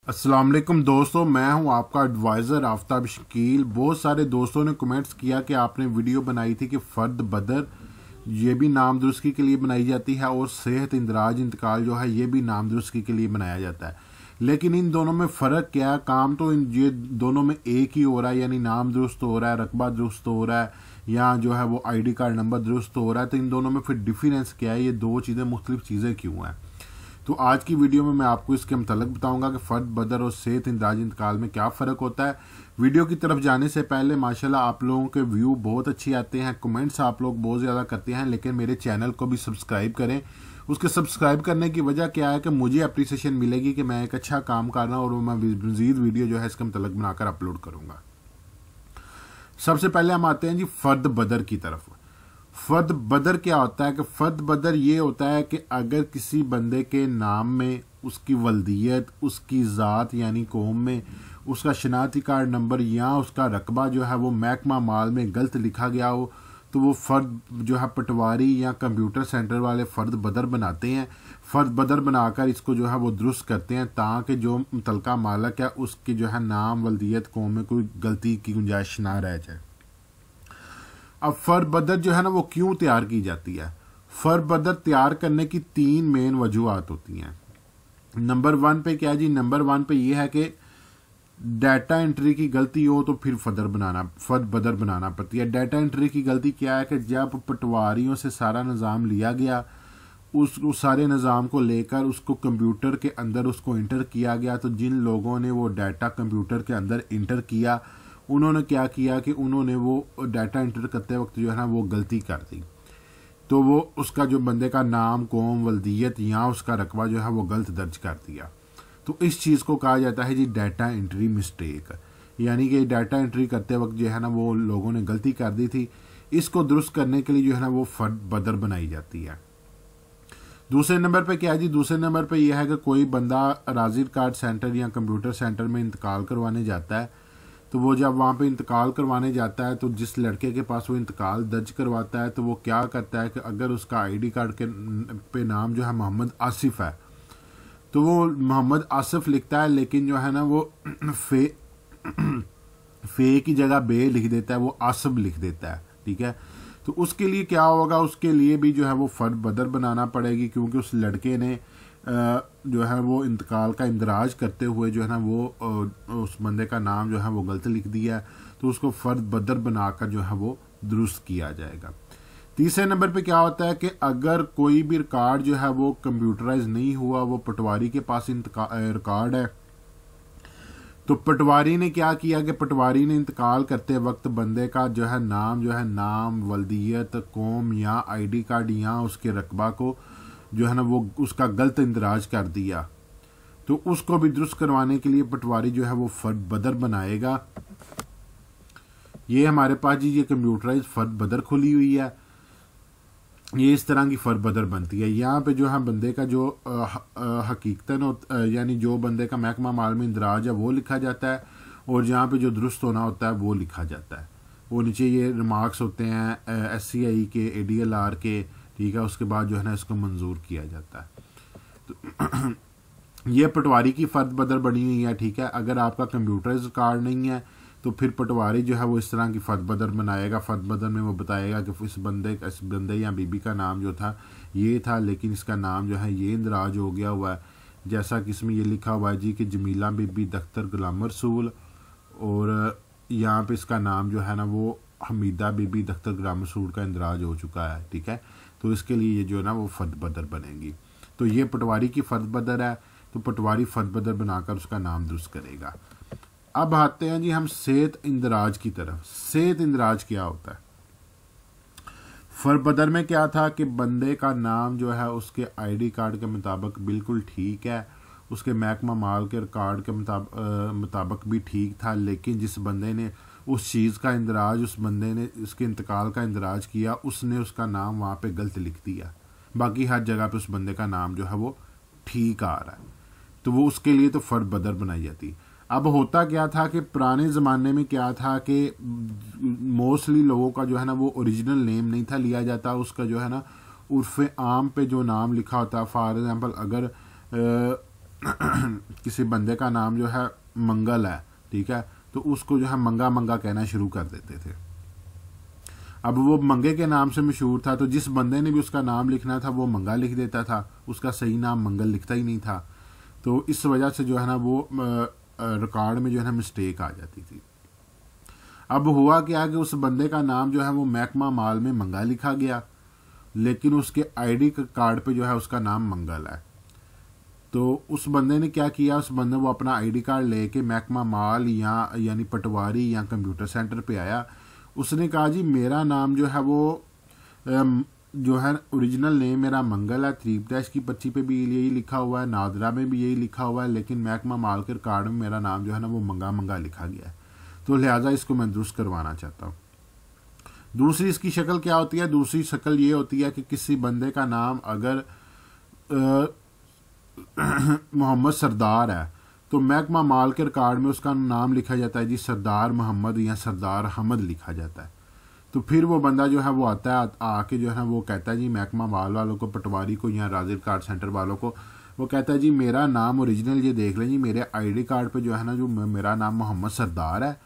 अस्सलाम वालेकुम दोस्तों, मैं हूं आपका एडवाइज़र आफ्ताब शकील। बहुत सारे दोस्तों ने कमेंट्स किया कि आपने वीडियो बनाई थी कि फ़र्द बदर ये भी नाम दुरुस्ती के लिए बनाई जाती है और सेहत इंदराज इंतकाल जो है ये भी नाम दुरुस्ती के लिए बनाया जाता है। लेकिन इन दोनों में फ़र्क क्या है? काम तो ये दोनों में एक ही हो रहा है, यानी नाम दुरुस्त हो रहा है, रकबा दुरुस्त हो रहा है, या जो है वो ID कार्ड नंबर दुरुस्त हो रहा है। तो इन दोनों में फिर डिफरेंस क्या है? ये दो चीज़ें मुख्तलिफ चीज़ें क्यों हैं? तो आज की वीडियो में मैं आपको इसके मतलब बताऊंगा कि फ़र्द बदर और सेहत इंदराज इंतकाल में क्या फ़र्क होता है। वीडियो की तरफ जाने से पहले माशाल्लाह आप लोगों के व्यू बहुत अच्छी आते हैं, कमेंट्स आप लोग बहुत ज़्यादा करते हैं, लेकिन मेरे चैनल को भी सब्सक्राइब करें। उसके सब्सक्राइब करने की वजह क्या है कि मुझे अप्रिसिएशन मिलेगी कि मैं एक अच्छा काम कर रहा हूँ और मैं मज़ीद वीडियो जो है इसका मतलब बनाकर अपलोड करूँगा। सबसे पहले हम आते हैं जी फ़र्द बदर की तरफ। फ़र्द बदर क्या होता है? कि फ़र्द बदर ये होता है कि अगर किसी बंदे के नाम में उसकी वल्दियत, उसकी ज़ात यानी कौम में उसका शनाख्ती कार्ड नंबर या उसका रकबा जो है वो महकमा माल में गलत लिखा गया हो, तो वो फ़र्द जो है पटवारी या कंप्यूटर सेंटर वाले फ़र्द बदर बनाते हैं। फ़र्द बदर बनाकर इसको जो है वो दुरुस्त करते हैं ताकि जो मुतलका मालक है उसकी जो है नाम वल्दियत कौम में कोई गलती की गुंजाइश ना रह जाए। अब फ़र्द बदर जो है ना वो क्यों तैयार की जाती है? फ़र्द बदर तैयार करने की तीन मेन वजूहत होती हैं। नंबर वन पे क्या जी? नंबर वन पे ये है कि डाटा एंट्री की गलती हो तो फिर फ़र्द बदर बनाना पड़ती है। डाटा एंट्री की गलती क्या है कि जब पटवारियों से सारा निज़ाम लिया गया, उस सारे निज़ाम को लेकर उसको कंप्यूटर के अंदर उसको इंटर किया गया, तो जिन लोगों ने वो डाटा कंप्यूटर के अंदर इंटर किया उन्होंने क्या किया कि उन्होंने वो डाटा इंटर करते वक्त जो है ना वो गलती कर दी, तो वो उसका जो बंदे का नाम, कौम, वल्दियत या उसका रकबा जो है वो गलत दर्ज कर दिया। तो इस चीज़ को कहा जाता है जी डाटा एंट्री मिस्टेक, यानी कि डाटा एंट्री करते वक्त जो है ना वो लोगों ने गलती कर दी थी। इसको दुरुस्त करने के लिए जो है ना वो फ़र्द बदर बनाई जाती है। दूसरे नंबर पे क्या है जी? दूसरे नंबर पे यह है कि कोई बंदा राज़िर कार्ड सेंटर या कंप्यूटर सेंटर में इंतकाल करवाने जाता है, तो वो जब वहाँ पे इंतकाल करवाने जाता है तो जिस लड़के के पास वो इंतकाल दर्ज करवाता है तो वो क्या करता है कि अगर उसका ID कार्ड के पे नाम जो है मोहम्मद आसिफ है, तो वो मोहम्मद आसिफ लिखता है, लेकिन जो है ना वो फे की जगह बे लिख देता है, वो आसिफ लिख देता है। ठीक है, तो उसके लिए क्या होगा? उसके लिए भी जो है वो फ़र्द बदर बनाना पड़ेगी, क्योंकि उस लड़के ने जो है वो इंतकाल का इंदराज करते हुए जो है ना वो उस बंदे का नाम जो है वो गलत लिख दिया है, तो उसको फ़र्द बदर बनाकर जो है वो दुरुस्त किया जाएगा। तीसरे नंबर पे क्या होता है कि अगर कोई भी रिकॉर्ड जो है वो कंप्यूटराइज नहीं हुआ, वो पटवारी के पास रिकॉर्ड है, तो पटवारी ने क्या किया कि पटवारी ने इंतकाल करते वक्त बंदे का जो है नाम, वल्दियत, कौम या ID कार्ड या उसके रकबा को जो है ना वो उसका गलत इंदराज कर दिया, तो उसको भी दुरुस्त करवाने के लिए पटवारी जो है वो फ़र्द बदर बनाएगा। ये हमारे पास जी ये कंप्यूटराइज फ़र्द बदर खुली हुई है, ये इस तरह की फ़र्द बदर बनती है। यहाँ पे जो है बंदे का जो हकीकतन यानी जो बंदे का महकमा माल में इंदराज है वो लिखा जाता है, और जहाँ पे जो दुरुस्त होना होता है वो लिखा जाता है। वो नीचे ये रिमार्क्स होते हैं SCI के, ADLR के, ठीक है, उसके बाद जो है ना इसको मंजूर किया जाता है। तो ये पटवारी की फ़र्द बदर बनी हुई है। ठीक है, अगर आपका कंप्यूटराइज कार्ड नहीं है तो फिर पटवारी जो है वो इस तरह की फ़र्द बदर बनाएगा। फ़र्द बदर में वो बताएगा कि इस बंदे या बीबी का नाम जो था ये था, लेकिन इसका नाम जो है ये इंदराज हो गया हुआ है, जैसा कि इसमें ये लिखा हुआ है जी कि जमीला बीबी दख्तर गुलाम रसूल, और यहाँ पे इसका नाम जो है ना वो हमीदा बीबी दख्तर गुलाम रसूल का इंदराज हो चुका है। ठीक है, तो इसके लिए ये जो है ना वो फ़र्द बदर बनेगी। तो ये पटवारी की फ़र्द बदर है, तो पटवारी फ़र्द बदर बनाकर उसका नाम दुरुस्त करेगा। अब आते हैं जी हम सेहत इंदराज की तरफ। सेहत इंदराज क्या होता है? फ़र्द बदर में क्या था कि बंदे का नाम जो है उसके ID कार्ड के मुताबिक बिल्कुल ठीक है, उसके महकमा माल के रिकॉर्ड के मुताबिक भी ठीक था, लेकिन जिस बंदे ने उस चीज़ का इंदराज, उस बंदे ने उसके इंतकाल का इंदराज किया, उसने उसका नाम वहाँ पे गलत लिख दिया। बाकी हर जगह पे उस बंदे का नाम जो है वो ठीक आ रहा है, तो वो उसके लिए तो फ़र्द बदर बनाई जाती। अब होता क्या था कि पुराने ज़माने में क्या था कि मोस्टली लोगों का जो है ना वो ओरिजिनल नेम नहीं था लिया जाता, उसका जो है ना उर्फ़ आम पे जो नाम लिखा होता। फॉर एग्ज़ाम्पल अगर किसी बंदे का नाम जो है मंगल है, ठीक है, तो उसको जो है मंगा मंगा कहना शुरू कर देते थे। अब वो मंगे के नाम से मशहूर था, तो जिस बंदे ने भी उसका नाम लिखना था वो मंगा लिख देता था, उसका सही नाम मंगल लिखता ही नहीं था। तो इस वजह से जो है ना वो रिकॉर्ड में जो है ना मिस्टेक आ जाती थी। अब हुआ क्या कि उस बंदे का नाम जो है वो महकमा माल में मंगा लिखा गया, लेकिन उसके आईडी कार्ड पे जो है उसका नाम मंगल है। तो उस बंदे ने क्या किया, उस बंदे वो अपना आईडी कार्ड लेके महकमा माल यानी पटवारी या कंप्यूटर सेंटर पे आया। उसने कहा जी मेरा नाम जो है वो जो है ओरिजिनल नेम मेरा मंगल है, 3 की पर्ची पे भी यही लिखा हुआ है, नादरा में भी यही लिखा हुआ है, लेकिन महकमा माल के कार्ड में मेरा नाम जो है ना वो मंगा मंगा लिखा गया है, तो लिहाजा इसको मैं दुरुस्त करवाना चाहता हूँ। दूसरी इसकी शक्ल क्या होती है, दूसरी शक्ल ये होती है कि किसी बंदे का नाम अगर मोहम्मद सरदार है तो महकमा माल के रिकॉर्ड में उसका नाम लिखा जाता है जी सरदार मोहम्मद या सरदार हमद लिखा जाता है। तो फिर वो बंदा जो है वो आता है, आके जो है वो कहता है जी महकमा माल वालों को, पटवारी को या राजिल कार्ड सेंटर वालों को, वो कहता है जी मेरा नाम ओरिजिनल ये देख लें जी, मेरे आईडी कार्ड पे जो है ना जो मेरा नाम मोहम्मद सरदार है,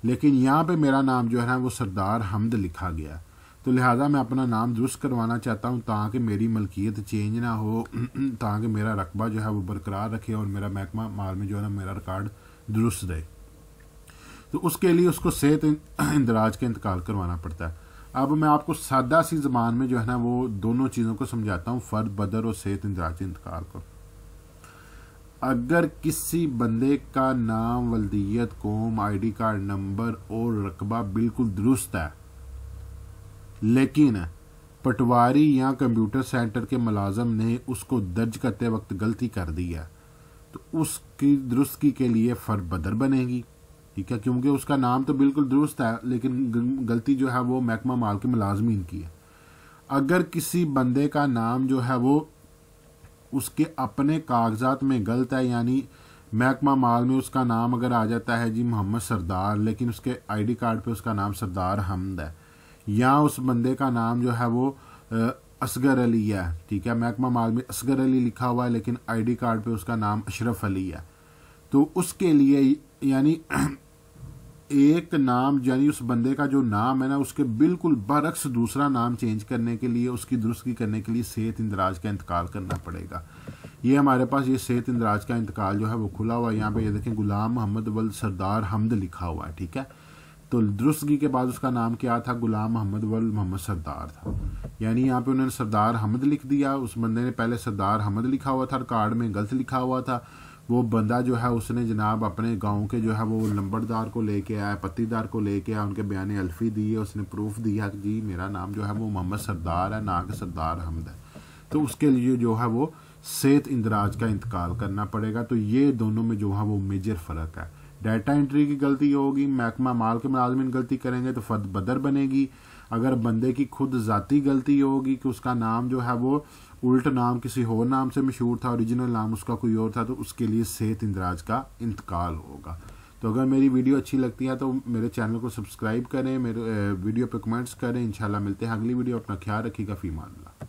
लेकिन यहाँ पे मेरा नाम जो है ना वो सरदार हमद लिखा गया। तो लिहाजा मैं अपना नाम दुरुस्त करवाना चाहता हूँ ताकि मेरी मलकियत चेंज ना हो, ताकि मेरा रकबा जो है वो बरकरार रखे और मेरा महकमा माल में जो है ना मेरा रिकॉर्ड दुरुस्त रहे। तो उसके लिए उसको सेहत इंदराज का इंतकाल करवाना पड़ता है। अब मैं आपको सादा सी ज़बान में जो है ना वो दोनों चीज़ों को समझाता हूँ, फ़र्द बदर और सेहत इंदराज के इंतकाल को। अगर किसी बंदे का नाम, वल्दियत, कौम, आईडी कार्ड नंबर और रकबा बिल्कुल दुरुस्त है, लेकिन पटवारी या कंप्यूटर सेंटर के मुलाजम ने उसको दर्ज करते वक्त गलती कर दी है, तो उसकी दुरुस्ती के लिए फ़र्द बदर बनेगी, ठीक है, क्योंकि उसका नाम तो बिल्कुल दुरुस्त है लेकिन गलती जो है वो महकमा माल के मुलाजमीन की है। अगर किसी बंदे का नाम जो है वो उसके अपने कागजात में गलत है, यानी महकमा माल में उसका नाम अगर आ जाता है जी मोहम्मद सरदार, लेकिन उसके आईडी कार्ड पे उसका नाम सरदार हमद है, या उस बंदे का नाम जो है वो असगर अली है, ठीक है, महकमा माल में असगर अली लिखा हुआ है लेकिन आईडी कार्ड पे उसका नाम अशरफ अली है, तो उसके लिए यानी एक नाम, यानी उस बंदे का जो नाम है ना उसके बिल्कुल बरक्स दूसरा नाम चेंज करने के लिए, उसकी दुरुस्ती करने के लिए सेहत इंदराज का इंतकाल करना पड़ेगा। ये हमारे पास ये सेहत इंदराज का इंतकाल जो है वो खुला हुआ है, यहाँ पे ये देखें गुलाम मोहम्मद वल्द सरदार हमद लिखा हुआ है, ठीक है। तो दुरुस्तगी के बाद उसका नाम क्या था, गुलाम मोहम्मद वल्द मोहम्मद सरदार था, यानी यहाँ पे उन्होंने सरदार हमद लिख दिया। उस बंदे ने पहले सरदार हमद लिखा हुआ था, कार्ड में गलत लिखा हुआ था। वो बंदा जो है उसने जनाब अपने गांव के जो है वो नंबरदार को लेके आया, पत्तीदार को लेके आया, उनके बयान अल्फी दिए, उसने प्रूफ दिया कि जी मेरा नाम जो है वो मोहम्मद सरदार है, ना कि सरदार हमद है। तो उसके लिए जो है वो सेहत इंदराज का इंतकाल करना पड़ेगा। तो ये दोनों में जो है वो मेजर फ़र्क है। डाटा एंट्री की गलती होगी, महकमा माल के मुलाजमीन गलती करेंगे तो फ़र्द बदर बनेगी। अगर बंदे की खुद ज़ाती गलती होगी कि उसका नाम जो है वो उल्ट नाम किसी और नाम से मशहूर था, ओरिजिनल नाम उसका कोई और था, तो उसके लिए सेहत इंदराज का इंतकाल होगा। तो अगर मेरी वीडियो अच्छी लगती है तो मेरे चैनल को सब्सक्राइब करें, मेरे वीडियो पे कमेंट्स करें। इंशाल्लाह मिलते हैं अगली वीडियो। अपना ख्याल रखिएगा। फ़ी अमान अल्लाह।